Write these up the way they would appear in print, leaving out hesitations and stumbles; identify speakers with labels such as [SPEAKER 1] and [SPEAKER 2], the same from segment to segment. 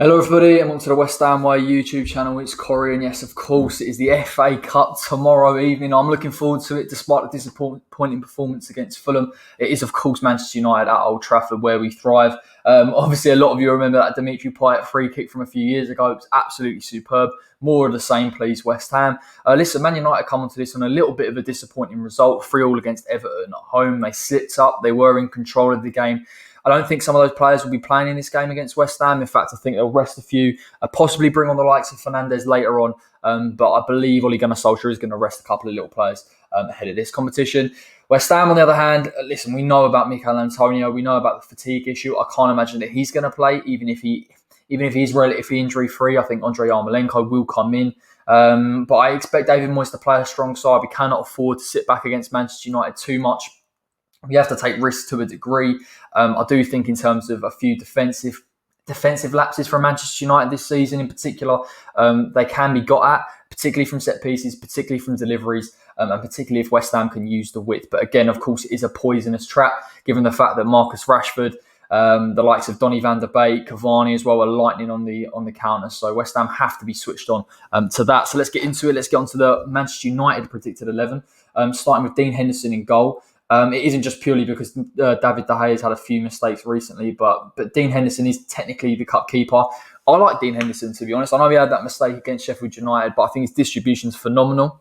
[SPEAKER 1] Hello everybody, I'm onto the West Ham Way YouTube channel. It's Corey, and yes, of course, it is the FA Cup tomorrow evening. I'm looking forward to it despite the disappointing performance against Fulham. It is, of course, Manchester United at Old Trafford where we thrive. Obviously, a lot of you remember that Dimitri Payet free kick from a few years ago. It was absolutely superb. More of the same, please, West Ham. Listen, Man United come onto this on a little bit of a disappointing result. 3-3 against Everton at home. They slipped up. They were in control of the game. I don't think some of those players will be playing in this game against West Ham. In fact, I think they'll rest a few, possibly bring on the likes of Fernandes later on. But I believe Ole Gunnar Soljskaer is going to rest a couple of little players ahead of this competition. West Ham, on the other hand, listen, we know about Michail. We know about the fatigue issue. I can't imagine that he's going to play, even if he's relatively injury-free. I think Andre Yarmolenko will come in. But I expect David Moyes to play a strong side. We cannot afford to sit back against Manchester United too much. We have to take risks to a degree. I do think in terms of a few defensive lapses from Manchester United this season in particular, they can be got at, particularly from set pieces, particularly from deliveries, and particularly if West Ham can use the width. But again, of course, it is a poisonous trap, given the fact that Marcus Rashford, the likes of Donny van der Beek, Cavani as well are lightning on the counter. So West Ham have to be switched on to that. So let's get into it. Let's get on to the Manchester United predicted 11, starting with Dean Henderson in goal. It isn't just purely because David De Gea has had a few mistakes recently, but Dean Henderson is technically the cup keeper. I like Dean Henderson, to be honest. I know he had that mistake against Sheffield United, but I think his distribution is phenomenal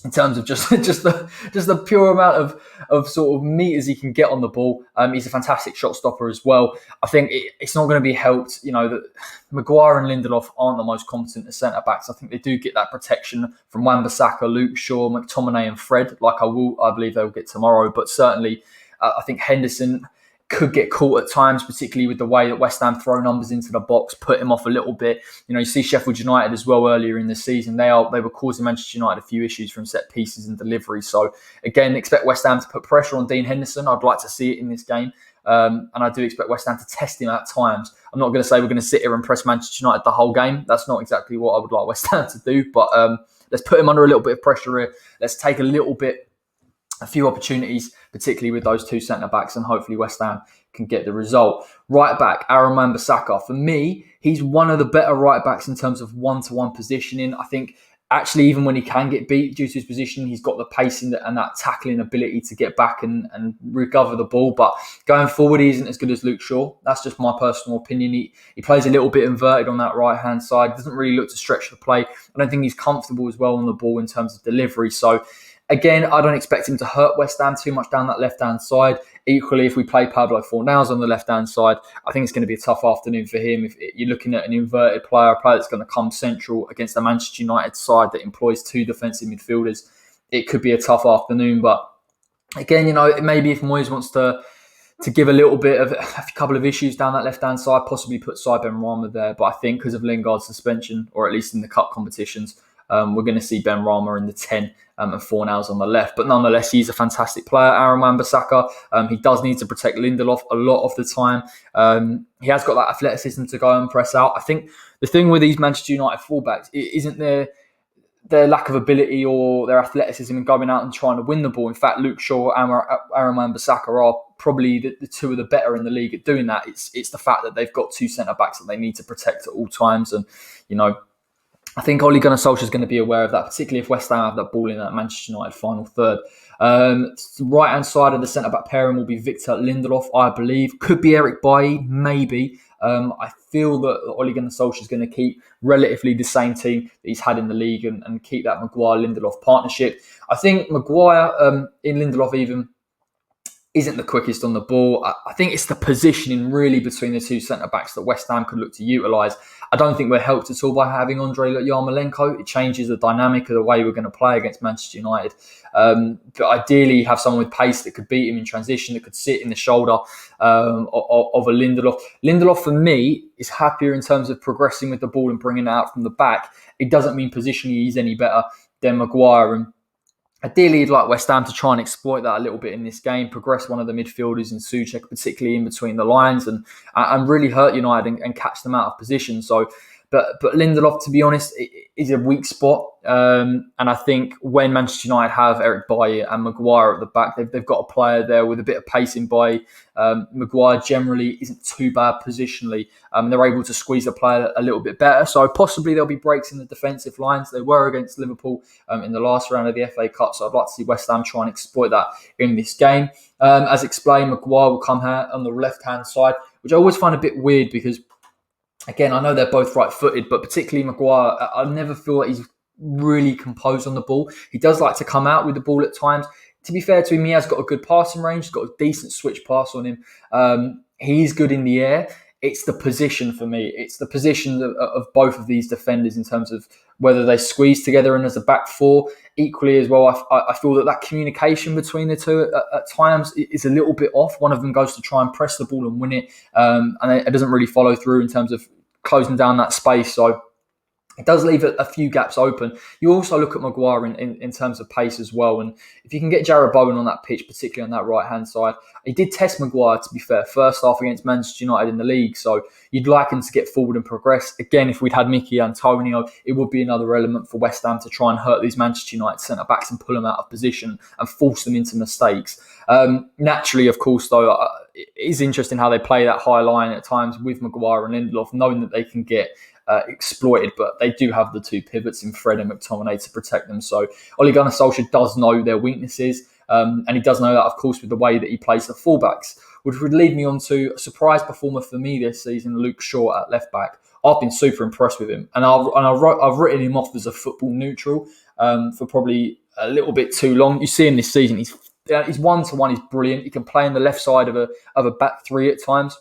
[SPEAKER 1] in terms of just the pure amount of sort of meters he can get on the ball. He's a fantastic shot stopper as well. I think it's not going to be helped, that Maguire and Lindelof aren't the most competent as centre-backs. I think they do get that protection from Wan-Bissaka, Luke Shaw, McTominay and Fred, like I believe they'll get tomorrow. But certainly, I think Henderson could get caught at times, particularly with the way that West Ham throw numbers into the box, put him off a little bit. You see Sheffield United as well earlier in the season. They were causing Manchester United a few issues from set pieces and delivery. So again, expect West Ham to put pressure on Dean Henderson. I'd like to see it in this game. And I do expect West Ham to test him at times. I'm not going to say we're going to sit here and press Manchester United the whole game. That's not exactly what I would like West Ham to do. But let's put him under a little bit of pressure here. Let's take a few opportunities, particularly with those two centre-backs, and hopefully West Ham can get the result. Right back, Aaron Wan-Bissaka. For me, he's one of the better right backs in terms of one-to-one positioning. I think actually even when he can get beat due to his position, he's got the pace and that tackling ability to get back and recover the ball. But going forward, he isn't as good as Luke Shaw. That's just my personal opinion. He plays a little bit inverted on that right-hand side. Doesn't really look to stretch the play. I don't think he's comfortable as well on the ball in terms of delivery. So again, I don't expect him to hurt West Ham too much down that left-hand side. Equally, if we play Pablo Fornals on the left-hand side, I think it's going to be a tough afternoon for him. If you're looking at an inverted player, a player that's going to come central against the Manchester United side that employs two defensive midfielders, it could be a tough afternoon. But again, maybe if Moyes wants to give a couple of issues down that left-hand side, possibly put Benrahma there. But I think because of Lingard's suspension, or at least in the cup competitions, we're going to see Benrahma in the 10 and Fornals on the left. But nonetheless, he's a fantastic player, Aaron Wan-Bissaka. He does need to protect Lindelof a lot of the time. He has got that athleticism to go and press out. I think the thing with these Manchester United fullbacks, it isn't their lack of ability or their athleticism in going out and trying to win the ball. In fact, Luke Shaw and Aaron Wan-Bissaka are probably the two of the better in the league at doing that. It's the fact that they've got two centre-backs that they need to protect at all times. And, I think Ole Gunnar Soljskaer is going to be aware of that, particularly if West Ham have that ball in that Manchester United final third. Right-hand side of the centre-back pairing will be Victor Lindelof, I believe. Could be Eric Bailly, maybe. I feel that Ole Gunnar Soljskaer is going to keep relatively the same team that he's had in the league and keep that Maguire-Lindelof partnership. I think Maguire in Lindelof even isn't the quickest on the ball. I think it's the positioning really between the two centre-backs that West Ham could look to utilise. I don't think we're helped at all by having Andre Yarmolenko. It changes the dynamic of the way we're going to play against Manchester United. But ideally, have someone with pace that could beat him in transition, that could sit in the shoulder of a Lindelof. Lindelof, for me, is happier in terms of progressing with the ball and bringing it out from the back. It doesn't mean positionally he's any better than Maguire. And ideally, you'd like West Ham to try and exploit that a little bit in this game, progress one of the midfielders in Souček, particularly in between the lines, and really hurt United and catch them out of position. So But Lindelof, to be honest, is a weak spot. And I think when Manchester United have Eric Bailly and Maguire at the back, they've got a player there with a bit of pace in Bailly. Maguire generally isn't too bad positionally. They're able to squeeze the player a little bit better. So possibly there'll be breaks in the defensive lines. They were against Liverpool in the last round of the FA Cup. So I'd like to see West Ham try and exploit that in this game. As explained, Maguire will come here on the left-hand side, which I always find a bit weird because, again, I know they're both right-footed, but particularly Maguire, I never feel that he's really composed on the ball. He does like to come out with the ball at times. To be fair to him, he has got a good passing range. He's got a decent switch pass on him. He's good in the air. It's the position for me. It's the position of both of these defenders in terms of whether they squeeze together and as a back four. Equally as well, I feel that communication between the two at times is a little bit off. One of them goes to try and press the ball and win it, and it doesn't really follow through in terms of closing down that space. So it does leave a few gaps open. You also look at Maguire in terms of pace as well. And if you can get Jarrod Bowen on that pitch, particularly on that right-hand side, he did test Maguire, to be fair, first half against Manchester United in the league. So you'd like him to get forward and progress. Again, if we'd had Michail and Antonio, it would be another element for West Ham to try and hurt these Manchester United centre-backs and pull them out of position and force them into mistakes. Naturally, of course, though, it is interesting how they play that high line at times with Maguire and Lindelof, knowing that they can get exploited, but they do have the two pivots in Fred and McTominay to protect them. So Ole Gunnar Soljskaer does know their weaknesses, and he does know that, of course, with the way that he plays the fullbacks, which would lead me on to a surprise performer for me this season, Luke Shaw at left back. I've been super impressed with him, and I've written him off as a football neutral for probably a little bit too long. You see him this season; he's 1-to-1. He's brilliant. He can play on the left side of a back three at times.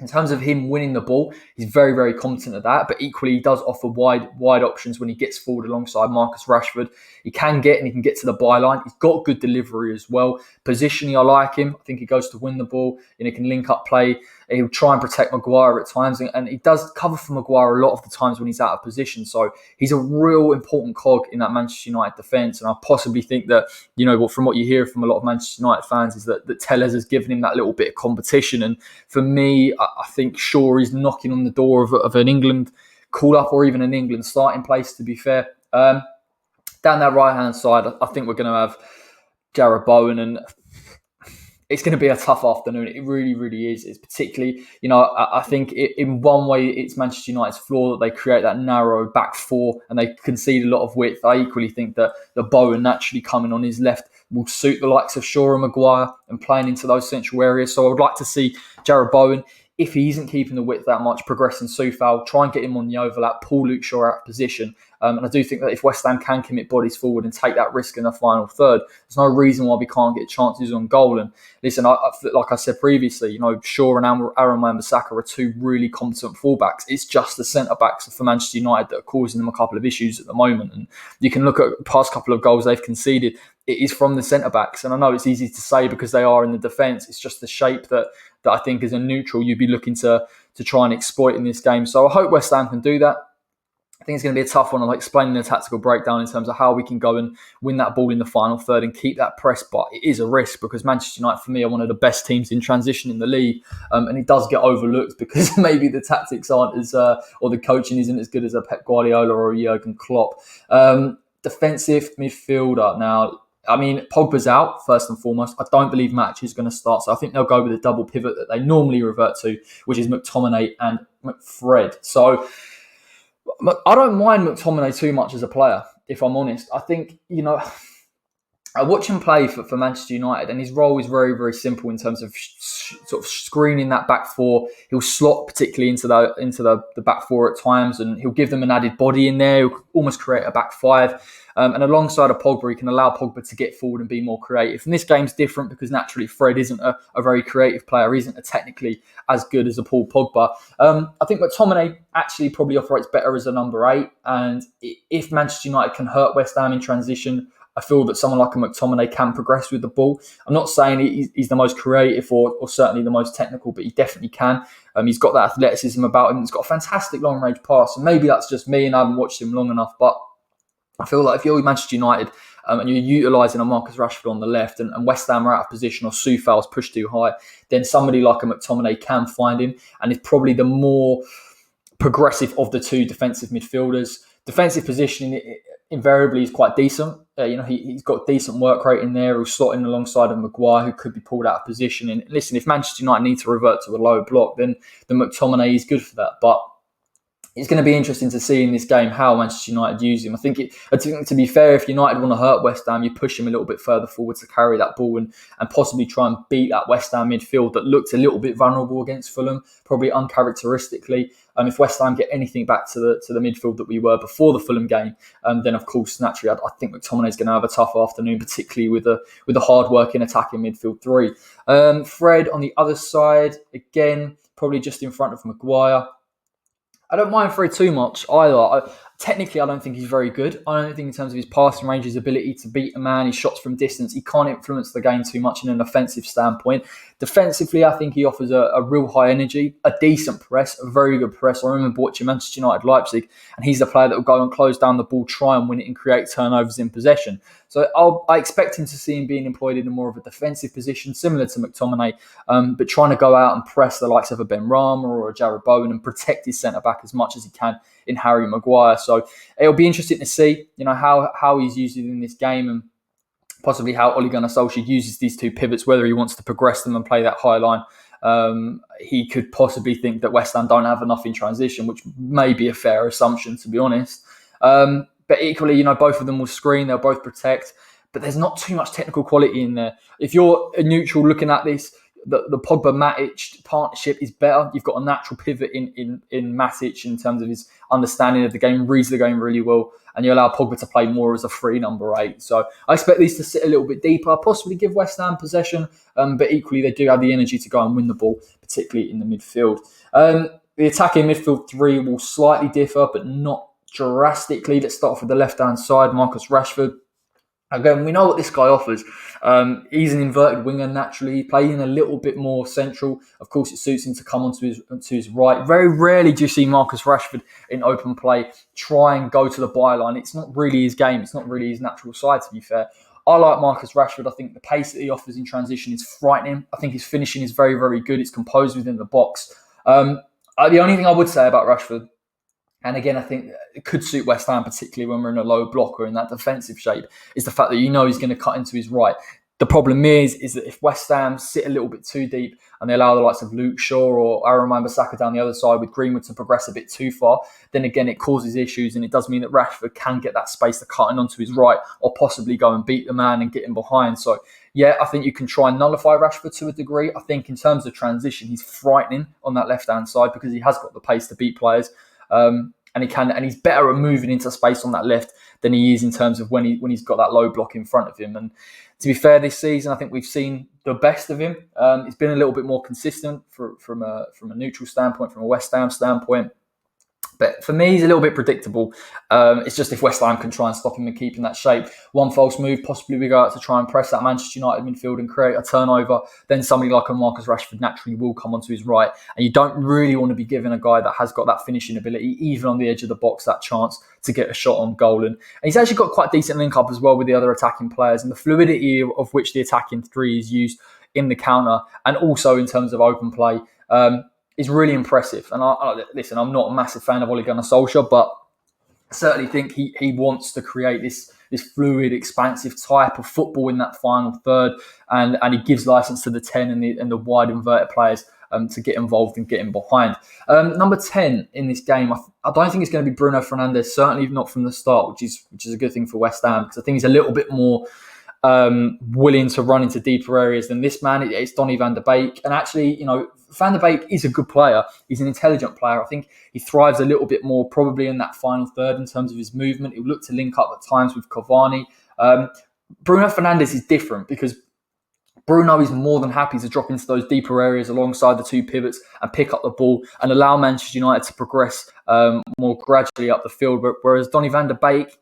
[SPEAKER 1] In terms of him winning the ball, he's very, very competent at that. But equally, he does offer wide options when he gets forward alongside Marcus Rashford. He can get to the byline. He's got good delivery as well. Positionally, I like him. I think he goes to win the ball and he can link up play. He'll try and protect Maguire at times, and he does cover for Maguire a lot of the times when he's out of position. So he's a real important cog in that Manchester United defence. And I possibly think that, from what you hear from a lot of Manchester United fans, is that Tellez has given him that little bit of competition. And for me, I think Shaw is knocking on the door of an England call-up or even an England starting place, to be fair. Down that right-hand side, I think we're going to have Jarrod Bowen, and it's going to be a tough afternoon. It really, really is. It's particularly, I think in one way it's Manchester United's flaw that they create that narrow back four and they concede a lot of width. I equally think that the Bowen naturally coming on his left will suit the likes of Shaw and Maguire and playing into those central areas. So I would like to see Jarrod Bowen, if he isn't keeping the width that much, progressing Soufal, try and get him on the overlap, pull Luke Shaw out of position. And I do think that if West Ham can commit bodies forward and take that risk in the final third, there's no reason why we can't get chances on goal. And listen, like I said previously, Shaw and Aaron Wan-Bissaka are two really competent fullbacks. It's just the centre-backs for Manchester United that are causing them a couple of issues at the moment. And you can look at the past couple of goals they've conceded. It is from the centre-backs. And I know it's easy to say because they are in the defence. It's just the shape that I think as a neutral you'd be looking to try and exploit in this game. So I hope West Ham can do that. I think it's going to be a tough one. I'll explain the tactical breakdown in terms of how we can go and win that ball in the final third and keep that press. But it is a risk because Manchester United, for me, are one of the best teams in transition in the league. And it does get overlooked because maybe the tactics aren't as, or the coaching isn't as good as a Pep Guardiola or a Jurgen Klopp. Defensive midfielder. Now, Pogba's out, first and foremost. I don't believe Match is going to start. So I think they'll go with a double pivot that they normally revert to, which is McTominay and Fred. So I don't mind McTominay too much as a player, if I'm honest. I think, I watch him play for Manchester United, and his role is very, very simple in terms of sort of screening that back four. He'll slot particularly into the back four at times, and he'll give them an added body in there. He'll almost create a back five. And alongside of Pogba, he can allow Pogba to get forward and be more creative. And this game's different because naturally Fred isn't a very creative player. He isn't technically as good as a Paul Pogba. I think McTominay actually probably operates better as a number 8. And if Manchester United can hurt West Ham in transition, I feel that someone like a McTominay can progress with the ball. I'm not saying he's the most creative or certainly the most technical, but he definitely can. He's got that athleticism about him. He's got a fantastic long-range pass. And maybe that's just me and I haven't watched him long enough, but I feel like if you're Manchester United and you're utilising a Marcus Rashford on the left and West Ham are out of position or Soufal's pushed too high, then somebody like a McTominay can find him and is probably the more progressive of the two defensive midfielders. Defensive positioning invariably is quite decent. He's got decent work rate in there. He'll slot in alongside of Maguire, who could be pulled out of position. And listen, if Manchester United need to revert to a low block, then McTominay is good for that. But it's going to be interesting to see in this game how Manchester United use him. I think to be fair, if United want to hurt West Ham, you push him a little bit further forward to carry that ball and possibly try and beat that West Ham midfield that looked a little bit vulnerable against Fulham, probably uncharacteristically. If West Ham get anything back to the midfield that we were before the Fulham game, then of course naturally I think McTominay is going to have a tough afternoon, particularly with a hard-working attacking midfield three. Fred on the other side, again probably just in front of Maguire. I don't mind Fred too much either. Technically, I don't think he's very good. I don't think in terms of his passing range, his ability to beat a man, his shots from distance, he can't influence the game too much in an offensive standpoint. Defensively, I think he offers a real high energy, a decent press, a very good press. I remember watching Manchester United Leipzig, and he's the player that will go and close down the ball, try and win it and create turnovers in possession. So I expect him to see him being employed in more of a defensive position, similar to McTominay, but trying to go out and press the likes of a Ben Rama or a Jared Bowen and protect his centre-back as much as he can in Harry Maguire. So it'll be interesting to see, how he's used it in this game and possibly how Ole Gunnar Soljskaer uses these two pivots, whether he wants to progress them and play that high line. He could possibly think that West Ham don't have enough in transition, which may be a fair assumption, to be honest. But equally, both of them will screen, they'll both protect, but there's not too much technical quality in there. If you're a neutral looking at this, the Pogba-Matic partnership is better. You've got a natural pivot in Matic in terms of his understanding of the game, reads the game really well, and you allow Pogba to play more as a free number 8. So I expect these to sit a little bit deeper, possibly give West Ham possession, but equally they do have the energy to go and win the ball, particularly in the midfield. The attacking midfield three will slightly differ, but not drastically. Let's start off with the left-hand side, Marcus Rashford. Again, we know what this guy offers. He's an inverted winger naturally, playing a little bit more central. Of course, it suits him to come onto his right. Very rarely do you see Marcus Rashford in open play try and go to the byline. It's not really his game. It's not really his natural side, to be fair. I like Marcus Rashford. I think the pace that he offers in transition is frightening. I think his finishing is very, very good. It's composed within the box. The only thing I would say about Rashford, and again, I think it could suit West Ham, particularly when we're in a low block or in that defensive shape, is the fact that he's going to cut into his right. The problem is that if West Ham sit a little bit too deep and they allow the likes of Luke Shaw or Aaron Wan-Bissaka down the other side with Greenwood to progress a bit too far, then again, it causes issues, and it does mean that Rashford can get that space to cut in onto his right or possibly go and beat the man and get him behind. So yeah, I think you can try and nullify Rashford to a degree. I think in terms of transition, he's frightening on that left-hand side because he has got the pace to beat players. And he's better at moving into space on that left than he is in terms of when he's got that low block in front of him. And to be fair, this season I think we've seen the best of him. He's been a little bit more consistent from a neutral standpoint, from a West Ham standpoint. But for me, he's a little bit predictable. It's just if West Ham can try and stop him and keep in that shape, one false move, possibly we go out to try and press that Manchester United midfield and create a turnover, then somebody like a Marcus Rashford naturally will come onto his right. And you don't really want to be giving a guy that has got that finishing ability, even on the edge of the box, that chance to get a shot on goal. And he's actually got quite decent link up as well with the other attacking players, and the fluidity of which the attacking three is used in the counter and also in terms of open play is really impressive. And listen, I'm not a massive fan of Ole Gunnar Soljskaer, but I certainly think he wants to create this fluid, expansive type of football in that final third, and he gives license to the 10 and the wide inverted players to get involved and get in behind. Number 10 in this game, I don't think it's going to be Bruno Fernandes, certainly not from the start, which is a good thing for West Ham, because I think he's a little bit more willing to run into deeper areas than this man. It's Donny van de Beek, and actually, Van de Beek is a good player. He's an intelligent player. I think he thrives a little bit more probably in that final third in terms of his movement. He'll look to link up at times with Cavani. Bruno Fernandes is different because Bruno is more than happy to drop into those deeper areas alongside the two pivots and pick up the ball and allow Manchester United to progress more gradually up the field. Whereas Donny van de Beek,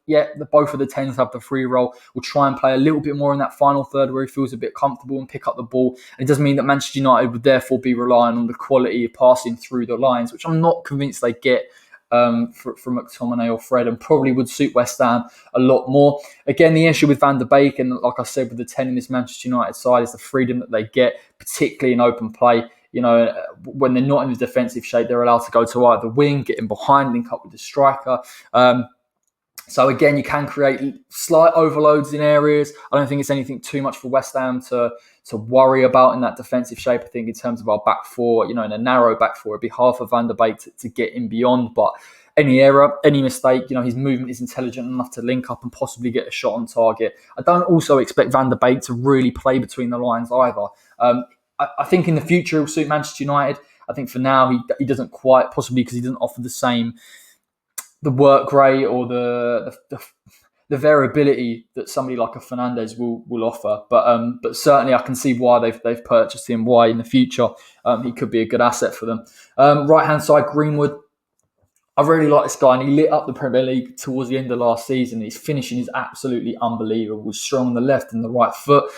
[SPEAKER 1] both of the 10s have the free role, will try and play a little bit more in that final third where he feels a bit comfortable and pick up the ball. And it does mean that Manchester United would therefore be relying on the quality of passing through the lines, which I'm not convinced they get from McTominay or Fred, and probably would suit West Ham a lot more. Again, the issue with Van de Beek, and like I said with the 10 in this Manchester United side, is the freedom that they get, particularly in open play. when they're not in the defensive shape, they're allowed to go to either wing, get in behind, link up with the striker. So again, you can create slight overloads in areas. I don't think it's anything too much for West Ham to worry about in that defensive shape. I think in terms of our back four, in a narrow back four, it'd be hard for Van der Beek to get in beyond. But any error, any mistake, his movement is intelligent enough to link up and possibly get a shot on target. I don't also expect Van der Beek to really play between the lines either. I think in the future he'll suit Manchester United. I think for now he doesn't quite, possibly because he doesn't offer the work rate or the variability that somebody like a Fernandes will offer. But certainly I can see why they've purchased him, why in the future he could be a good asset for them. Right hand side, Greenwood. I really like this guy, and he lit up the Premier League towards the end of last season. His finishing is absolutely unbelievable. He's strong on the left and the right foot.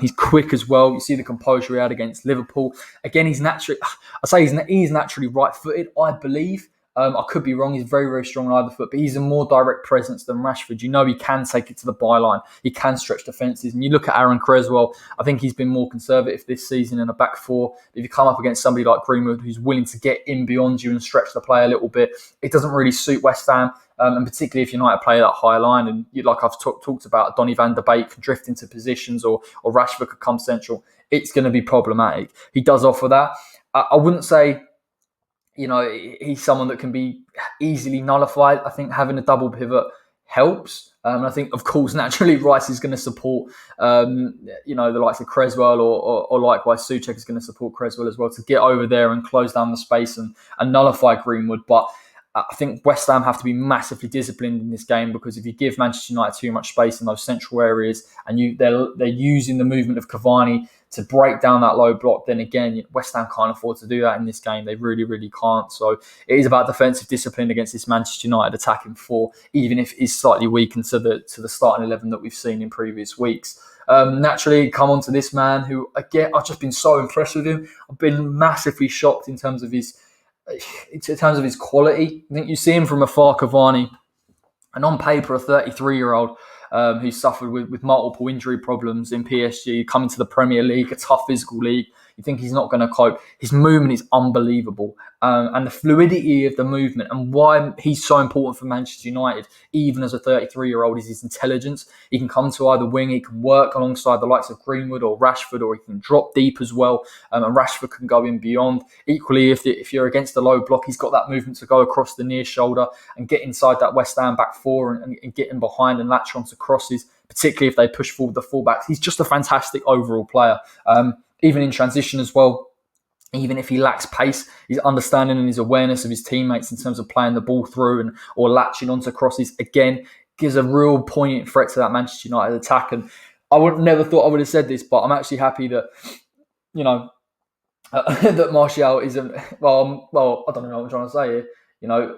[SPEAKER 1] He's quick as well. You see the composure he had against Liverpool. Again, he's naturally right-footed, I believe. I could be wrong. He's very, very strong on either foot, but he's a more direct presence than Rashford. He can take it to the byline. He can stretch defences. And you look at Aaron Cresswell, I think he's been more conservative this season in a back four. If you come up against somebody like Greenwood, who's willing to get in beyond you and stretch the play a little bit, it doesn't really suit West Ham. And particularly if United play that high line, and like I've talked about, Donny van der Beek can drift into positions, or Rashford could come central, it's going to be problematic. He does offer that. I wouldn't say he's someone that can be easily nullified. I think having a double pivot helps. And I think, of course, naturally, Rice is going to support, the likes of Cresswell, or likewise, Souček is going to support Cresswell as well to get over there and close down the space and nullify Greenwood. But I think West Ham have to be massively disciplined in this game, because if you give Manchester United too much space in those central areas and they're using the movement of Cavani to break down that low block, then again, West Ham can't afford to do that in this game. They really, really can't. So it is about defensive discipline against this Manchester United attacking four, even if it is slightly weakened to the starting 11 that we've seen in previous weeks. Naturally, come on to this man who, again, I've just been so impressed with him. I've been massively shocked in terms of his quality. I think you see him from afar, Cavani, and on paper, a 33-year-old who suffered with multiple injury problems in PSG, coming to the Premier League, a tough physical league. You think he's not going to cope. His movement is unbelievable. And the fluidity of the movement, and why he's so important for Manchester United, even as a 33-year-old, is his intelligence. He can come to either wing, he can work alongside the likes of Greenwood or Rashford, or he can drop deep as well. And Rashford can go in beyond. Equally, if you're against a low block, he's got that movement to go across the near shoulder and get inside that West Ham back four and get in behind and latch onto crosses, particularly if they push forward the fullbacks. He's just a fantastic overall player. Even in transition as well, even if he lacks pace, his understanding and his awareness of his teammates in terms of playing the ball through or latching onto crosses, again, gives a real poignant threat to that Manchester United attack. And I never thought I would have said this, but I'm actually happy that, that Martial isn't, well, I don't know what I'm trying to say here.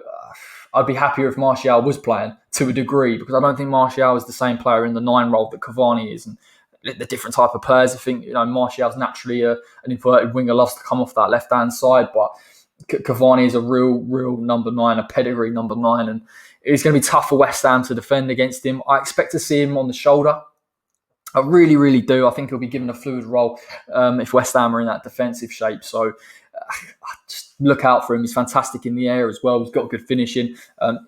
[SPEAKER 1] I'd be happier if Martial was playing to a degree, because I don't think Martial is the same player in the 9 role that Cavani is. And the different type of players. I think, Martial's naturally an inverted winger, loves to come off that left-hand side, but Cavani is a real number 9, a pedigree number 9, and it's going to be tough for West Ham to defend against him. I expect to see him on the shoulder. I really, really do. I think he'll be given a fluid role if West Ham are in that defensive shape. So just look out for him. He's fantastic in the air as well. He's got good finishing.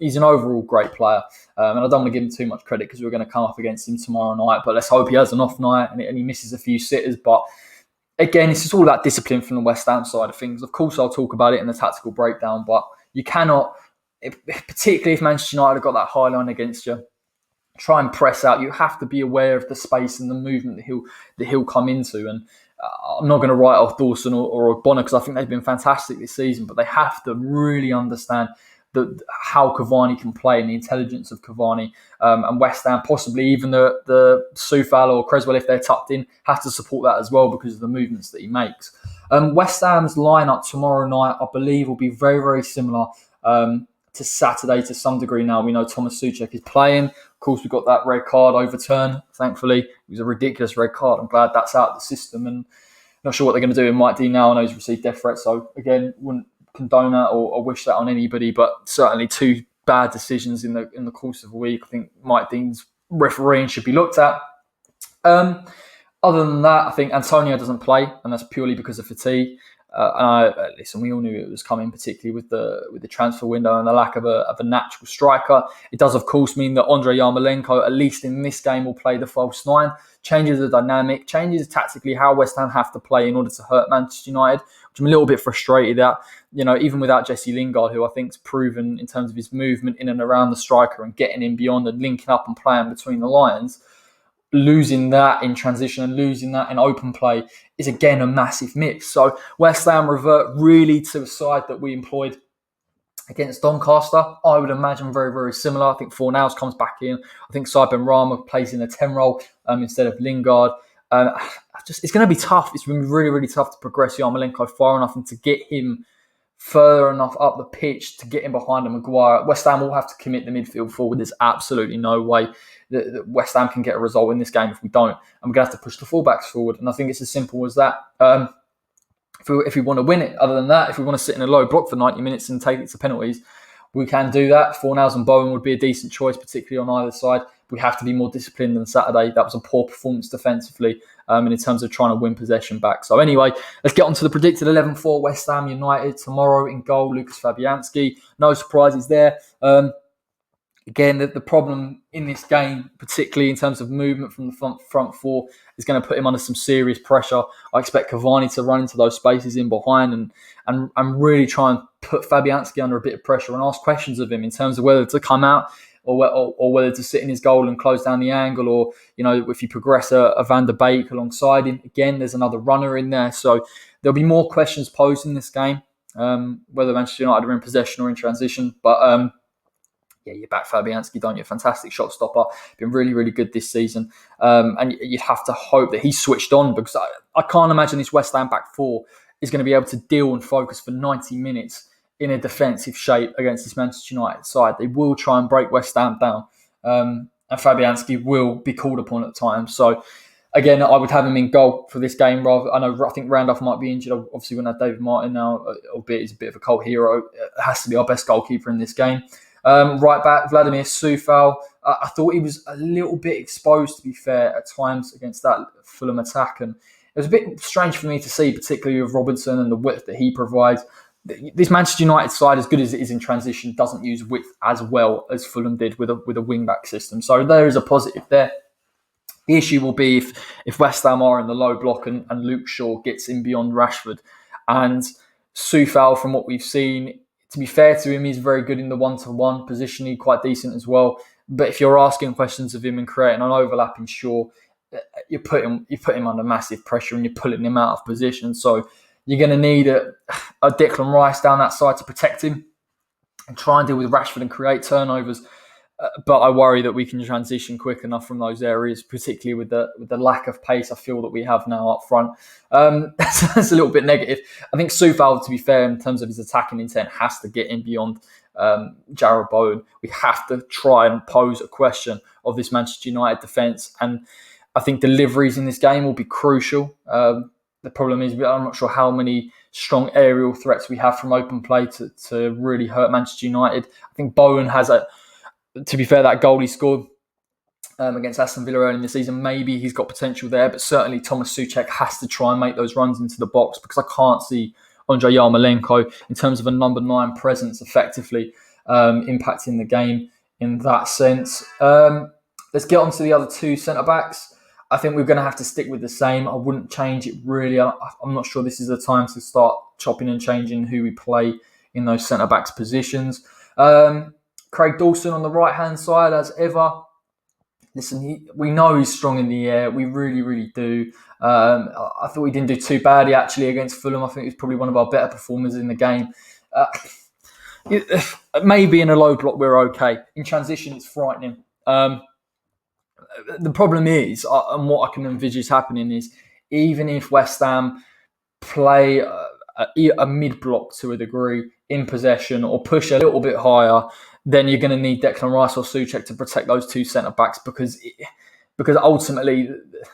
[SPEAKER 1] He's an overall great player. And I don't want to give him too much credit because we're going to come up against him tomorrow night. But let's hope he has an off night and he misses a few sitters. But again, it's just all about discipline from the West Ham side of things. Of course, I'll talk about it in the tactical breakdown. But you cannot, particularly if Manchester United have got that high line against you, try and press out. You have to be aware of the space and the movement that he'll come into. And I'm not going to write off Dawson or Ogbonna because I think they've been fantastic this season, but they have to really understand how Cavani can play and the intelligence of Cavani. And West Ham, possibly even the Soufal or Cresswell, if they're tucked in, have to support that as well because of the movements that he makes. West Ham's lineup tomorrow night, I believe, will be very, very similar to Saturday to some degree. Now we know Thomas Souček is playing. Of course, we got that red card overturned, thankfully. It was a ridiculous red card. I'm glad that's out of the system, and not sure what they're going to do with Mike Dean now. I know he's received death threats, so again, wouldn't condone that or wish that on anybody, but certainly 2 bad decisions in the course of a week. I think Mike Dean's refereeing should be looked at. Other than that, I think Antonio doesn't play, and that's purely because of fatigue. Listen, we all knew it was coming, particularly with the transfer window and the lack of a natural striker. It does, of course, mean that Andrei Yarmolenko, at least in this game, will play the false nine. Changes the dynamic, changes tactically how West Ham have to play in order to hurt Manchester United, which I'm a little bit frustrated at. Even without Jesse Lingard, who I think's proven in terms of his movement in and around the striker and getting in beyond and linking up and playing between the lines, losing that in transition and losing that in open play is again a massive miss. So West Ham revert really to the side that we employed against Doncaster. I would imagine very, very similar. I think Fornals comes back in. I think Saib Rama plays in a 10 role instead of Lingard. It's going to be tough. It's going to be really, really tough to progress Yarmolenko far enough and to get him further enough up the pitch to get him behind a Maguire. West Ham will have to commit the midfield forward. There's absolutely no way that West Ham can get a result in this game if we don't. And we're going to have to push the fullbacks forward. And I think it's as simple as that. If we want to win it, other than that, if we want to sit in a low block for 90 minutes and take it to penalties, we can do that. Fornals and Bowen would be a decent choice, particularly on either side. We have to be more disciplined than Saturday. That was a poor performance defensively and in terms of trying to win possession back. So anyway, let's get on to the predicted 11 for West Ham United tomorrow. In goal, Lucas Fabianski. No surprises there. Again, the problem in this game, particularly in terms of movement from the front four, is going to put him under some serious pressure. I expect Cavani to run into those spaces in behind and really try and put Fabianski under a bit of pressure and ask questions of him in terms of whether to come out or whether to sit in his goal and close down the angle, or if you progress a Van der Beek alongside him. Again, there's another runner in there, so there'll be more questions posed in this game, whether Manchester United are in possession or in transition. But you back Fabianski, don't you? Fantastic shot stopper. Been really, really good this season. And you'd have to hope that he's switched on, because I can't imagine this West Ham back four is going to be able to deal and focus for 90 minutes in a defensive shape against this Manchester United side. They will try and break West Ham down. And Fabianski will be called upon at times. So, again, I would have him in goal for this game. I think Randolph might be injured. Obviously, we're going to have David Martin now, albeit he's a bit of a cult hero. It has to be our best goalkeeper in this game. Right back, Vladimir Soufal. I thought he was a little bit exposed, to be fair, at times against that Fulham attack. And it was a bit strange for me to see, particularly with Robinson and the width that he provides. This Manchester United side, as good as it is in transition, doesn't use width as well as Fulham did with a wing-back system. So there is a positive there. The issue will be if West Ham are in the low block and Luke Shaw gets in beyond Rashford. And Soufal, from what we've seen, to be fair to him, he's very good in the one-to-one position. He's quite decent as well. But if you're asking questions of him and creating an overlapping Shaw, you put him under massive pressure and you're pulling him out of position. So you're going to need a Declan Rice down that side to protect him and try and deal with Rashford and create turnovers. But I worry that we can transition quick enough from those areas, particularly with the lack of pace I feel that we have now up front. That's a little bit negative. I think Soufal, to be fair, in terms of his attacking intent, has to get in beyond Jarrod Bowen. We have to try and pose a question of this Manchester United defence. And I think deliveries in this game will be crucial. The problem is I'm not sure how many strong aerial threats we have from open play to really hurt Manchester United. I think Bowen has to be fair, that goal he scored against Aston Villa early in the season, maybe he's got potential there, but certainly Thomas Souček has to try and make those runs into the box, because I can't see Andrei Yarmolenko in terms of a number 9 presence effectively impacting the game in that sense. Let's get on to the other two centre-backs. I think we're going to have to stick with the same. I wouldn't change it really. I'm not sure this is the time to start chopping and changing who we play in those centre-backs positions. Craig Dawson on the right-hand side, as ever. Listen, we know he's strong in the air. We really, really do. I thought he didn't do too badly, actually, against Fulham. I think he was probably one of our better performers in the game. Maybe in a low block, we're okay. In transition, it's frightening. The problem is, and what I can envisage happening is, even if West Ham play a mid-block to a degree in possession or push a little bit higher, then you're going to need Declan Rice or Souček to protect those two centre-backs, because ultimately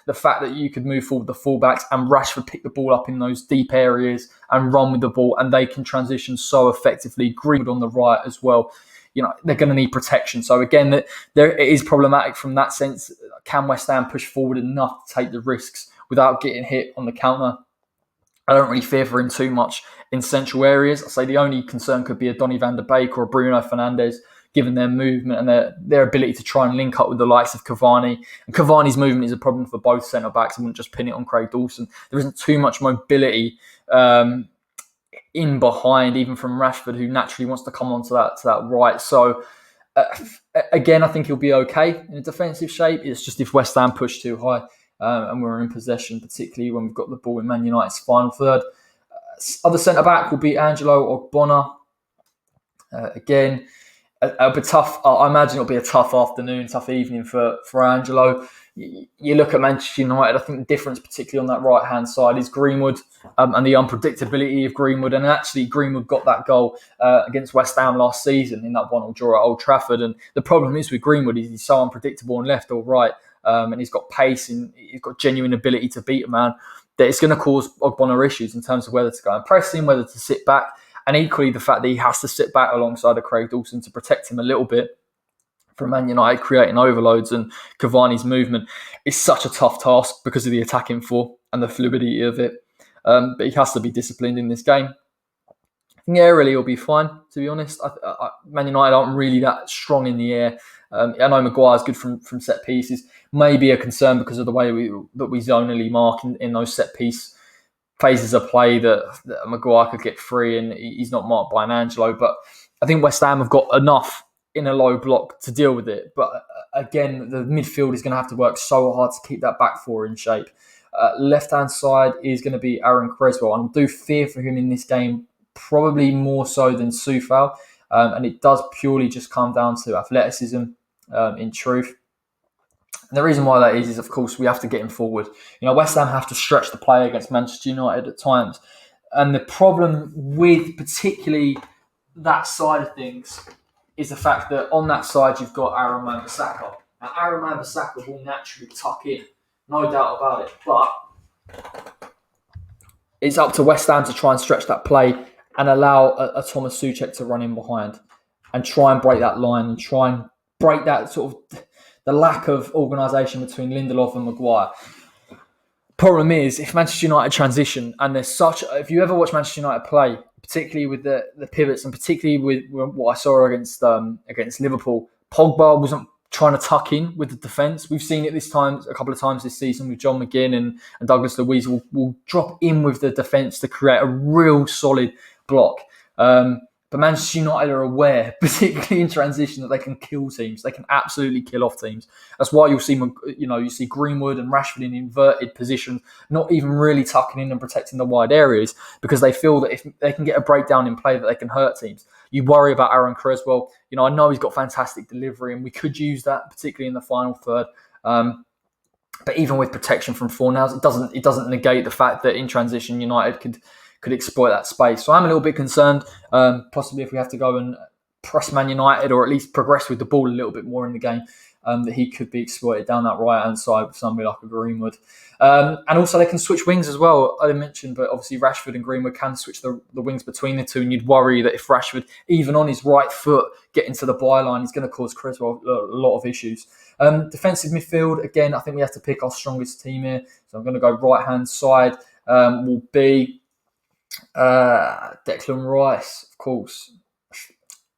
[SPEAKER 1] the fact that you could move forward the full-backs and Rashford pick the ball up in those deep areas and run with the ball, and they can transition so effectively, Greenwood on the right as well, they're going to need protection. So again, it is problematic from that sense. Can West Ham push forward enough to take the risks without getting hit on the counter? I don't really fear for him too much in central areas. I say the only concern could be a Donny van de Beek or a Bruno Fernandes, given their movement and their ability to try and link up with the likes of Cavani. And Cavani's movement is a problem for both centre-backs. I wouldn't just pin it on Craig Dawson. There isn't too much mobility in behind, even from Rashford, who naturally wants to come onto that right. So, again, I think he'll be okay in a defensive shape. It's just if West Ham push too high and we're in possession, particularly when we've got the ball in Man United's final third. Other centre-back will be Angelo Ogbonna. Again, it'll be tough. I imagine it'll be a tough afternoon, tough evening for Angelo. You look at Manchester United, I think the difference, particularly on that right-hand side, is Greenwood and the unpredictability of Greenwood. And actually, Greenwood got that goal against West Ham last season in that 1-1 draw at Old Trafford. And the problem is with Greenwood, he's so unpredictable on left or right. And he's got pace and he's got genuine ability to beat a man, that it's going to cause Ogbonna issues in terms of whether to go and press him, whether to sit back. And equally, the fact that he has to sit back alongside of Craig Dawson to protect him a little bit from Man United creating overloads and Cavani's movement is such a tough task because of the attacking four and the fluidity of it. But he has to be disciplined in this game. I think aerially he'll be fine, to be honest. Man United aren't really that strong in the air. I know Maguire's good from set pieces. Maybe a concern because of the way that we zonally mark in those set piece phases of play that Maguire could get free and he's not marked by an Angelo. But I think West Ham have got enough in a low block to deal with it. But again, the midfield is going to have to work so hard to keep that back four in shape. Left-hand side is going to be Aaron Creswell. And I do fear for him in this game, probably more so than Soufal. And it does purely just come down to athleticism, in truth. And the reason why that is, of course, we have to get him forward. West Ham have to stretch the play against Manchester United at times. And the problem with particularly that side of things is the fact that on that side you've got Aaron Wan-Bissaka. Now, Aaron Wan-Bissaka will naturally tuck in, no doubt about it. But it's up to West Ham to try and stretch that play and allow a Thomas Souček to run in behind and try and break that line and try and break that sort of the lack of organisation between Lindelof and Maguire. Problem is, if Manchester United transition and if you ever watch Manchester United play, particularly with the pivots and particularly with what I saw against Liverpool, Pogba wasn't trying to tuck in with the defence. We've seen it a couple of times this season with John McGinn and Douglas Luiz will drop in with the defence to create a real solid block. But Manchester United are aware, particularly in transition, that they can kill teams. They can absolutely kill off teams. That's why you see Greenwood and Rashford in inverted positions, not even really tucking in and protecting the wide areas, because they feel that if they can get a breakdown in play, that they can hurt teams. You worry about Aaron Creswell. I know he's got fantastic delivery, and we could use that, particularly in the final third. But even with protection from four-nails, it doesn't negate the fact that in transition, United could exploit that space. So I'm a little bit concerned, possibly if we have to go and press Man United or at least progress with the ball a little bit more in the game, that he could be exploited down that right-hand side with somebody like a Greenwood. And also they can switch wings as well, I mentioned, but obviously Rashford and Greenwood can switch the wings between the two, and you'd worry that if Rashford, even on his right foot, getting to the byline, he's going to cause Creswell a lot of issues. Defensive midfield, again, I think we have to pick our strongest team here. So I'm going to go right-hand side, will be Declan Rice, of course.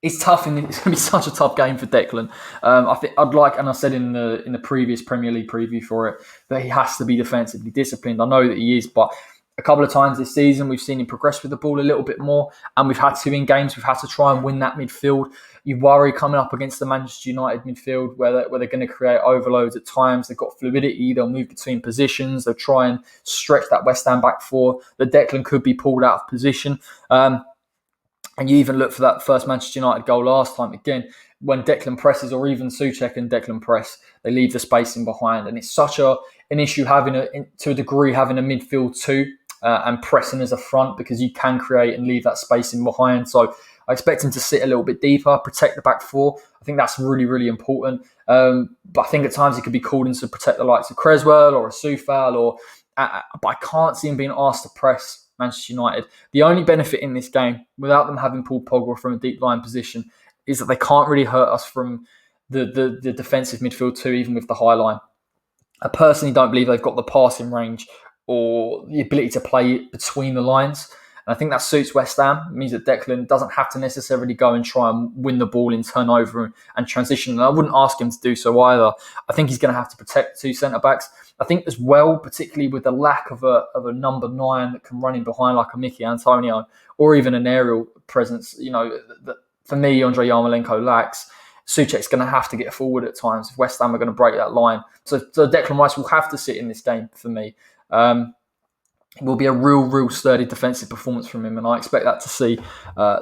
[SPEAKER 1] It's tough, and it's going to be such a tough game for Declan. I think and I said in the previous Premier League preview for it, that he has to be defensively disciplined. I know that he is, but a couple of times this season we've seen him progress with the ball a little bit more, and we've had to in games we've had to try and win that midfield. You worry coming up against the Manchester United midfield where they're going to create overloads at times. They've got fluidity. They'll move between positions. They'll try and stretch that West Ham back four. The Declan could be pulled out of position. And you even look for that first Manchester United goal last time. Again, when Declan presses, or even Souček and Declan press, they leave the space in behind. And it's such an issue to a degree having a midfield too and pressing as a front, because you can create and leave that space in behind. So I expect him to sit a little bit deeper, protect the back four. I think that's really, really important. But I think at times he could be called in to protect the likes of Creswell or a Soufal, but I can't see him being asked to press Manchester United. The only benefit in this game, without them having pulled Pogba from a deep line position, is that they can't really hurt us from the defensive midfield too, even with the high line. I personally don't believe they've got the passing range or the ability to play between the lines. And I think that suits West Ham. It means that Declan doesn't have to necessarily go and try and win the ball in turnover and transition. And I wouldn't ask him to do so either. I think he's going to have to protect two centre-backs. I think as well, particularly with the lack of a number 9 that can run in behind like a Michail Antonio, or even an aerial presence, that for me, Andrei Yarmolenko lacks. Souček's going to have to get forward at times if West Ham are going to break that line. So Declan Rice will have to sit in this game for me. It will be a real sturdy defensive performance from him, and I expect that to see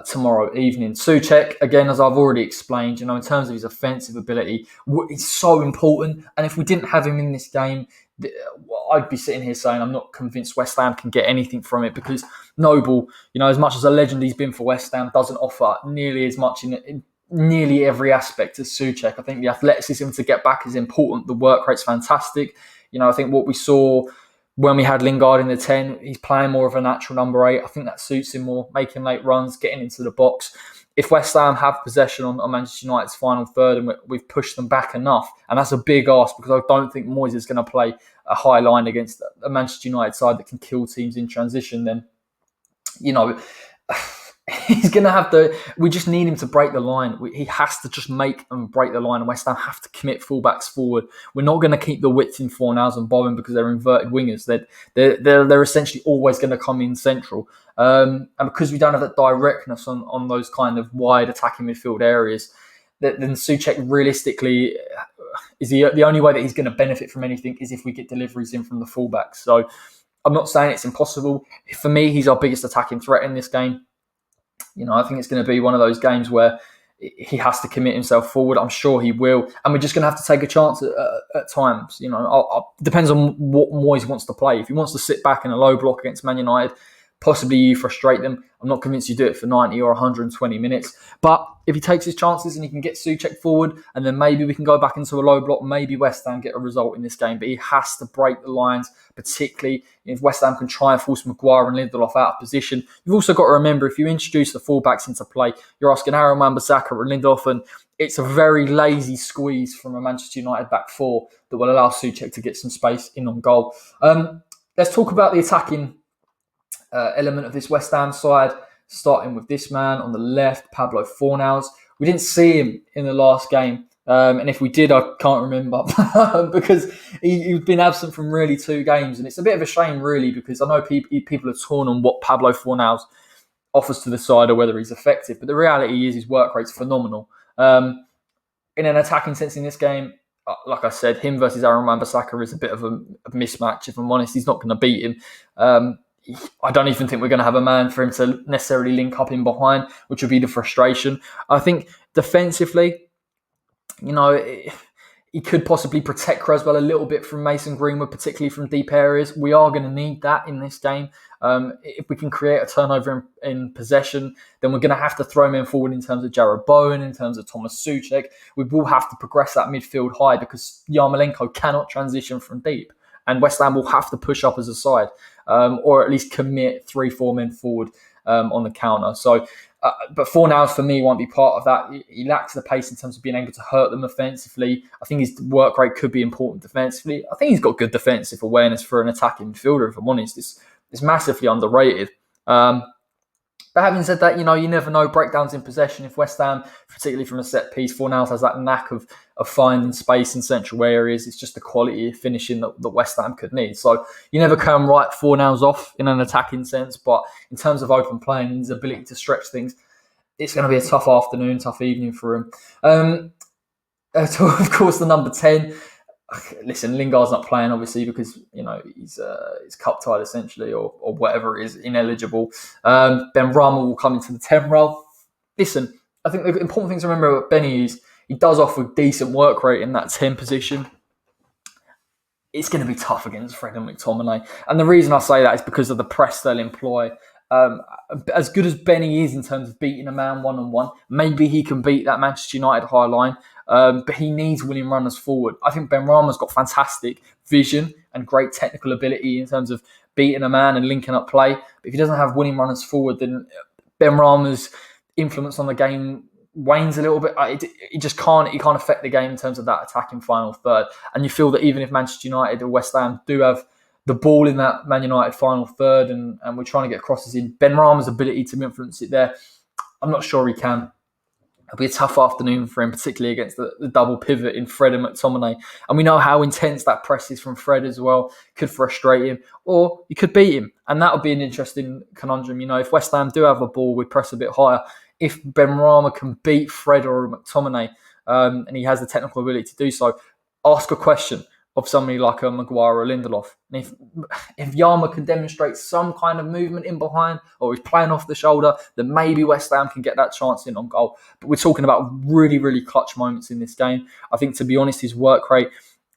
[SPEAKER 1] tomorrow evening. Souček, again, as I've already explained, in terms of his offensive ability, it's so important. And if we didn't have him in this game, I'd be sitting here saying I'm not convinced West Ham can get anything from it, because Noble, as much as a legend he's been for West Ham, doesn't offer nearly as much in nearly every aspect as Souček. I think the athleticism to get back is important. The work rate's fantastic. I think what we saw when we had Lingard in the 10, he's playing more of a natural number 8. I think that suits him more, making late runs, getting into the box. If West Ham have possession on Manchester United's final third and we've pushed them back enough, and that's a big ask because I don't think Moyes is going to play a high line against a Manchester United side that can kill teams in transition, then, he's going to have to... We just need him to break the line. He has to just make and break the line, and West Ham have to commit fullbacks forward. We're not going to keep the width in Fornals and Bowen because they're inverted wingers. They're essentially always going to come in central. And because we don't have that directness on those kind of wide attacking midfield areas, then Souček realistically is the only way that he's going to benefit from anything is if we get deliveries in from the fullbacks. So I'm not saying it's impossible. For me, he's our biggest attacking threat in this game. I think it's going to be one of those games where he has to commit himself forward. I'm sure he will. And we're just going to have to take a chance at times. Depends on what Moyes wants to play. If he wants to sit back in a low block against Man United, possibly you frustrate them. I'm not convinced you do it for 90 or 120 minutes. But if he takes his chances and he can get Souček forward, and then maybe we can go back into a low block, maybe West Ham get a result in this game. But he has to break the lines, particularly if West Ham can try and force Maguire and Lindelof out of position. You've also got to remember, if you introduce the fullbacks into play, you're asking Aaron Wan-Bissaka and Lindelof, and it's a very lazy squeeze from a Manchester United back four that will allow Souček to get some space in on goal. Let's talk about the attacking element of this West Ham side, starting with this man on the left, Pablo Fornals. We didn't see him in the last game, and if we did, I can't remember because he's been absent from really 2 games, and it's a bit of a shame, really, because I know people are torn on what Pablo Fornals offers to the side or whether he's effective, but the reality is his work rate's phenomenal. In an attacking sense in this game, like I said, him versus Aaron Wan-Bissaka is a bit of a mismatch. If I'm honest, he's not going to beat him. I don't even think we're going to have a man for him to necessarily link up in behind, which would be the frustration. I think defensively, he could possibly protect Creswell a little bit from Mason Greenwood, particularly from deep areas. We are going to need that in this game. If we can create a turnover in possession, then we're going to have to throw men forward in terms of Jarrod Bowen, in terms of Thomas Souček. We will have to progress that midfield high because Yarmolenko cannot transition from deep. And West Ham will have to push up as a side, or at least commit 3-4 men forward on the counter. So, but Fornals for me won't be part of that. He lacks the pace in terms of being able to hurt them offensively. I think his work rate could be important defensively. I think he's got good defensive awareness for an attacking midfielder, if I'm honest. It's massively underrated. But having said that, you never know. Breakdowns in possession. If West Ham, particularly from a set piece, Fornals has that knack of finding space in central areas. It's just the quality of finishing that West Ham could need. So you never can write Fornals off in an attacking sense, but in terms of open play and his ability to stretch things, it's going to be a tough afternoon, tough evening for him. Of course, the number 10. Listen, Lingard's not playing, obviously, because he's cup tied essentially, or whatever it is, ineligible. Ben Rama will come into the 10 role. Listen, I think the important thing to remember about Benny is he does offer decent work rate in that 10 position. It's going to be tough against Fred and McTominay, and the reason I say that is because of the press they'll employ. As good as Benny is in terms of beating a man one-on-one, maybe he can beat that Manchester United high line. But he needs winning runners forward. I think Ben Rama's got fantastic vision and great technical ability in terms of beating a man and linking up play. But if he doesn't have winning runners forward, then Ben Rama's influence on the game wanes a little bit. He just can't affect the game in terms of that attacking final third. And you feel that even if Manchester United or West Ham do have the ball in that Man United final third and we're trying to get crosses in, Benrahma's ability to influence it there, I'm not sure he can. It'll be a tough afternoon for him, particularly against the double pivot in Fred and McTominay. And we know how intense that press is from Fred as well. Could frustrate him, or you could beat him. And that would be an interesting conundrum. If West Ham do have the ball, we press a bit higher. If Benrahma can beat Fred or McTominay, and he has the technical ability to do so, ask a question of somebody like a Maguire or Lindelof. And if Yarma can demonstrate some kind of movement in behind, or he's playing off the shoulder, then maybe West Ham can get that chance in on goal. But we're talking about really, really clutch moments in this game. I think, to be honest, his work rate,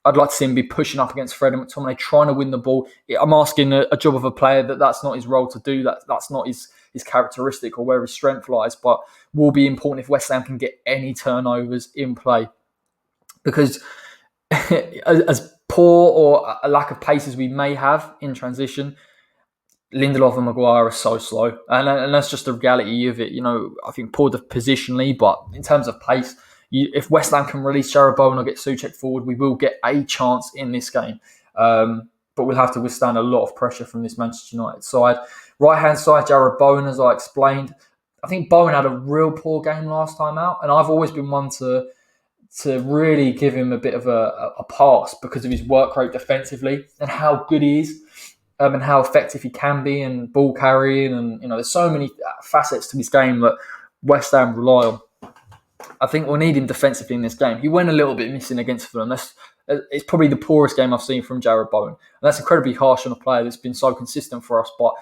[SPEAKER 1] I'd like to see him be pushing up against Fred and McTominay, trying to win the ball. I'm asking a job of a player that's not his role to do. That's not his characteristic or where his strength lies, but will be important if West Ham can get any turnovers in play. Because as poor or a lack of pace as we may have in transition, Lindelof and Maguire are so slow. And that's just the reality of it. I think poor positionally, but in terms of pace, if West Ham can release Jarrod Bowen or get Souček forward, we will get a chance in this game. But we'll have to withstand a lot of pressure from this Manchester United side. Right-hand side, Jarrod Bowen, as I explained. I think Bowen had a real poor game last time out, and I've always been one to really give him a bit of a pass because of his work rate defensively and how good he is and how effective he can be and ball carrying. And, there's so many facets to this game that West Ham rely on. I think we'll need him defensively in this game. He went a little bit missing against Fulham. It's probably the poorest game I've seen from Jarrod Bowen. And that's incredibly harsh on a player that's been so consistent for us. But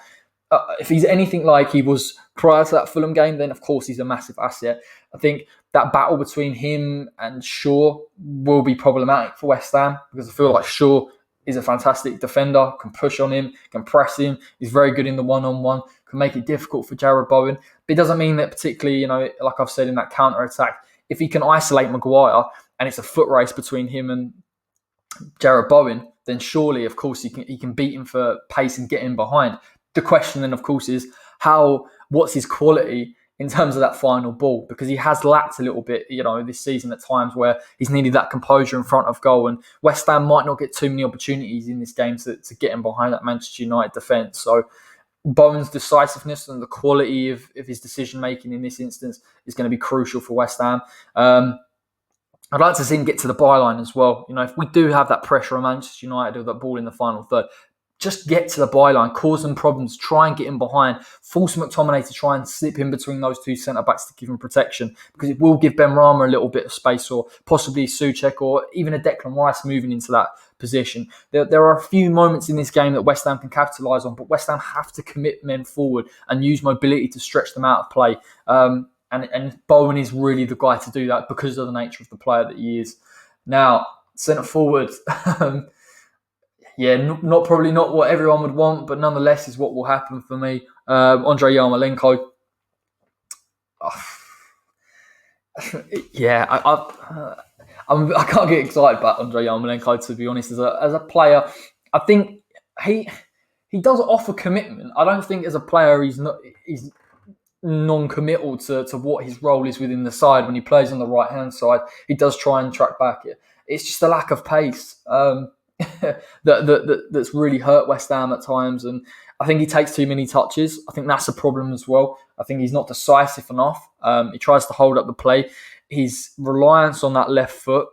[SPEAKER 1] if he's anything like he was prior to that Fulham game, then of course he's a massive asset. I think that battle between him and Shaw will be problematic for West Ham because I feel like Shaw is a fantastic defender, can push on him, can press him. He's very good in the one-on-one, can make it difficult for Jarrod Bowen. But it doesn't mean that particularly, like I've said in that counter-attack, if he can isolate Maguire and it's a foot race between him and Jarrod Bowen, then surely, of course, he can beat him for pace and get him behind. The question then, of course, is what's his quality in terms of that final ball? Because he has lacked a little bit, this season at times where he's needed that composure in front of goal. And West Ham might not get too many opportunities in this game to get him behind that Manchester United defence. So Bowen's decisiveness and the quality of his decision-making in this instance is going to be crucial for West Ham. I'd like to see him get to the byline as well. If we do have that pressure on Manchester United with that ball in the final third, just get to the byline, cause them problems, try and get him behind, force McTominay to try and slip in between those two centre-backs to give him protection, because it will give Benrahma a little bit of space, or possibly Souček, or even a Declan Rice moving into that position. There are a few moments in this game that West Ham can capitalise on, but West Ham have to commit men forward and use mobility to stretch them out of play. And Bowen is really the guy to do that because of the nature of the player that he is. Now, centre forward... probably not what everyone would want, but nonetheless is what will happen for me. Andrei Yarmolenko. I can't get excited about Andrei Yarmolenko, to be honest. As a player, I think he does offer commitment. I don't think as a player he's non-committal to what his role is within the side. When he plays on the right-hand side, he does try and track back. It's just a lack of pace. That's really hurt West Ham at times, and I think he takes too many touches. I think that's a problem as well. I think he's not decisive enough. He tries to hold up the play. His reliance on that left foot,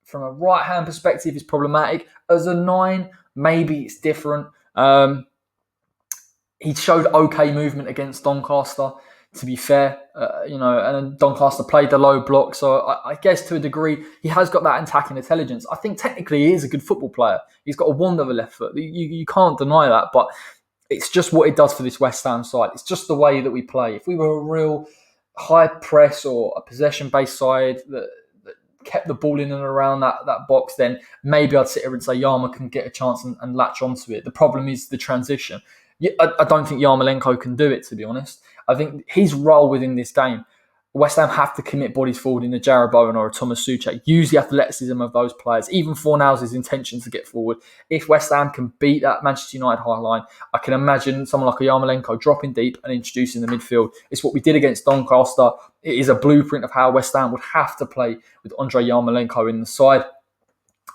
[SPEAKER 1] from a right-hand perspective, is problematic. As a 9, maybe it's different. He showed okay movement against Doncaster, to be fair, and then Doncaster played the low block, so I guess to a degree he has got that attacking intelligence. I think technically he is a good football player. He's got a wand of a left foot. You can't deny that, but it's just what it does for this West Ham side. It's just the way that we play. If we were a real high press or a possession-based side that kept the ball in and around that box, then maybe I'd sit here and say Yarma can get a chance and latch onto it. The problem is the transition. I don't think Yarmolenko can do it, to be honest. I think his role within this game, West Ham have to commit bodies forward in a Jarrod Bowen or a Thomas Souček. Use the athleticism of those players. Even Fornals' intention to get forward. If West Ham can beat that Manchester United high line, I can imagine someone like a Yarmolenko dropping deep and introducing the midfield. It's what we did against Doncaster. It is a blueprint of how West Ham would have to play with Andrei Yarmolenko in the side.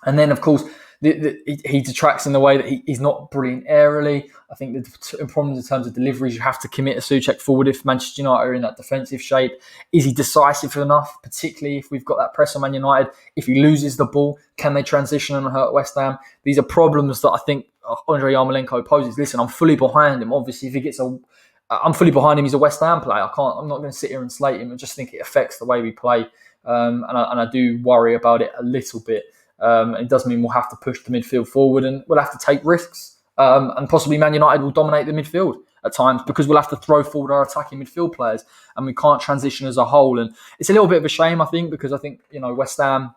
[SPEAKER 1] And then, of course, he detracts in the way that he's not brilliant aerially. I think the problems in terms of deliveries, you have to commit a Souček forward if Manchester United are in that defensive shape. Is he decisive enough, particularly if we've got that press on Man United? If he loses the ball, can they transition and hurt West Ham? These are problems that I think Andrei Yarmolenko poses. Listen, I'm fully behind him. Obviously, if I'm fully behind him. He's a West Ham player. I'm not going to sit here and slate him. I just think it affects the way we play, and I do worry about it a little bit. It does mean we'll have to push the midfield forward, and we'll have to take risks. And possibly Man United will dominate the midfield at times because we'll have to throw forward our attacking midfield players, and we can't transition as a whole. And it's a little bit of a shame, I think, because I think West Ham,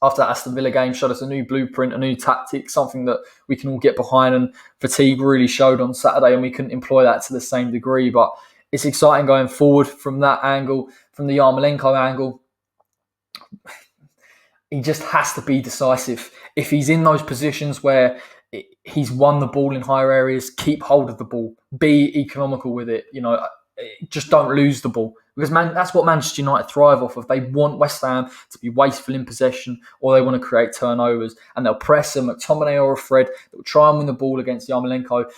[SPEAKER 1] after that Aston Villa game, showed us a new blueprint, a new tactic, something that we can all get behind. And fatigue really showed on Saturday, and we couldn't employ that to the same degree. But it's exciting going forward from that angle, from the Yarmolenko angle. He just has to be decisive. If he's in those positions where he's won the ball in higher areas, keep hold of the ball, be economical with it. Just don't lose the ball. Because that's what Manchester United thrive off of. They want West Ham to be wasteful in possession, or they want to create turnovers, and they'll press a McTominay or a Fred that will try and win the ball against Yarmolenko,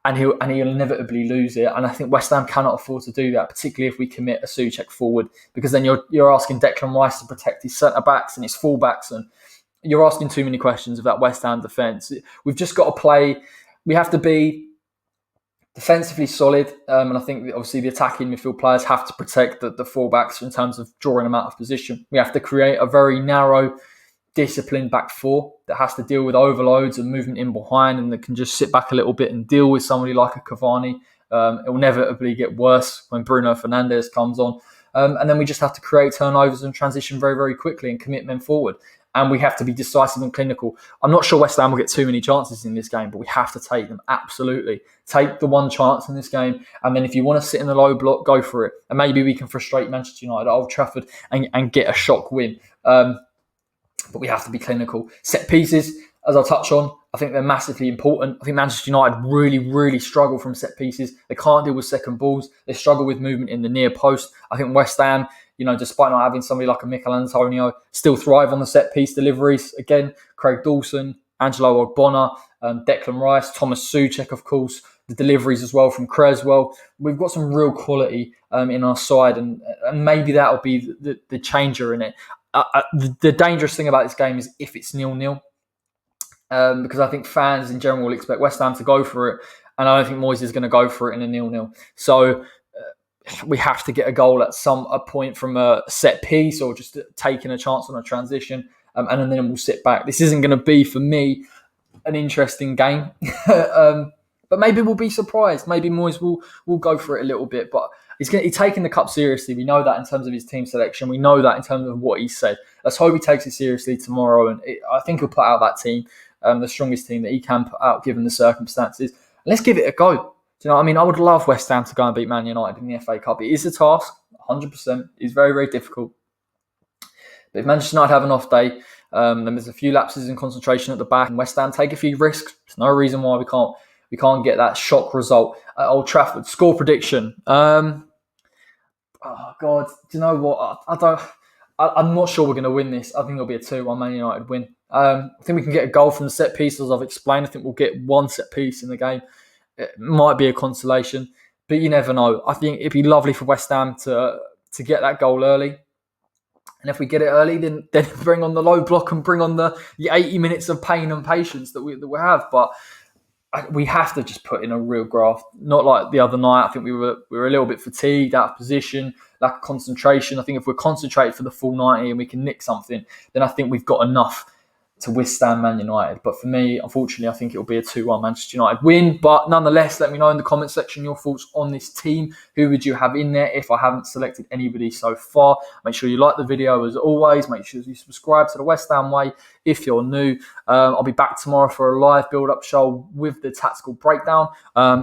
[SPEAKER 1] and he'll inevitably lose it. And I think West Ham cannot afford to do that, particularly if we commit a Souček forward, because then you're asking Declan Rice to protect his centre backs and his full backs, and you're asking too many questions of that West Ham defence. We've just got to play. We have to be defensively solid, and I think obviously the attacking midfield players have to protect the fullbacks in terms of drawing them out of position. We have to create a very narrow, disciplined back four that has to deal with overloads and movement in behind, and that can just sit back a little bit and deal with somebody like a Cavani. It will inevitably get worse when Bruno Fernandes comes on, and then we just have to create turnovers and transition very, very quickly and commit men forward. And we have to be decisive and clinical. I'm not sure West Ham will get too many chances in this game, but we have to take them, absolutely. Take the one chance in this game, and then if you want to sit in the low block, go for it. And maybe we can frustrate Manchester United at Old Trafford and get a shock win. But we have to be clinical. Set pieces, as I'll touch on, I think they're massively important. I think Manchester United really, really struggle from set pieces. They can't deal with second balls. They struggle with movement in the near post. I think West Ham, despite not having somebody like a Michail Antonio, still thrive on the set piece deliveries. Again, Craig Dawson, Angelo Ogbonna, Declan Rice, Thomas Souček, of course, the deliveries as well from Creswell. We've got some real quality in our side, and maybe that'll be the changer in it. The dangerous thing about this game is if it's 0-0, because I think fans in general will expect West Ham to go for it, and I don't think Moyes is going to go for it in a 0-0. So we have to get a goal at a point from a set piece, or just taking a chance on a transition, and then we'll sit back. This isn't going to be, for me, an interesting game. But maybe we'll be surprised. Maybe Moyes will go for it a little bit. But he's taking the cup seriously. We know that in terms of his team selection. We know that in terms of what he said. Let's hope he takes it seriously tomorrow. And I think he'll put out that team, the strongest team that he can put out given the circumstances. Let's give it a go. Do you know what I mean? I would love West Ham to go and beat Man United in the FA Cup. It is a task, 100%. It's very, very difficult. But if Manchester United have an off day, then there's a few lapses in concentration at the back, and West Ham take a few risks. There's no reason why we can't get that shock result at Old Trafford. Score prediction. Oh God, do you know what? I'm not sure we're going to win this. I think it'll be a 2-1 Man United win. I think we can get a goal from the set piece, as I've explained. I think we'll get one set piece in the game. It might be a consolation, but you never know. I think it'd be lovely for West Ham to get that goal early. And if we get it early, then bring on the low block and bring on the 80 minutes of pain and patience that we have. But we have to just put in a real graft. Not like the other night. I think we were a little bit fatigued, out of position, lack of concentration. I think if we're concentrated for the full 90 and we can nick something, then I think we've got enough to withstand Man United. But for me, unfortunately, I think it'll be a 2-1 Manchester United win. But nonetheless, let me know in the comment section your thoughts on this team. Who would you have in there if I haven't selected anybody so far? Make sure you like the video as always. Make sure you subscribe to the West Ham Way if you're new. I'll be back tomorrow for a live build-up show with the tactical breakdown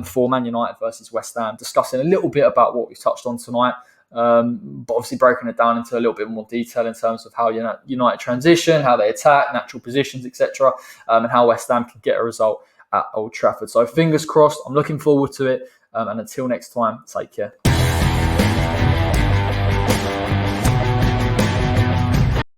[SPEAKER 1] for Man United versus West Ham, discussing a little bit about what we've touched on tonight. But obviously breaking it down into a little bit more detail in terms of how United transition, how they attack, natural positions, etc., and how West Ham can get a result at Old Trafford. So fingers crossed. I'm looking forward to it. And until next time, take care.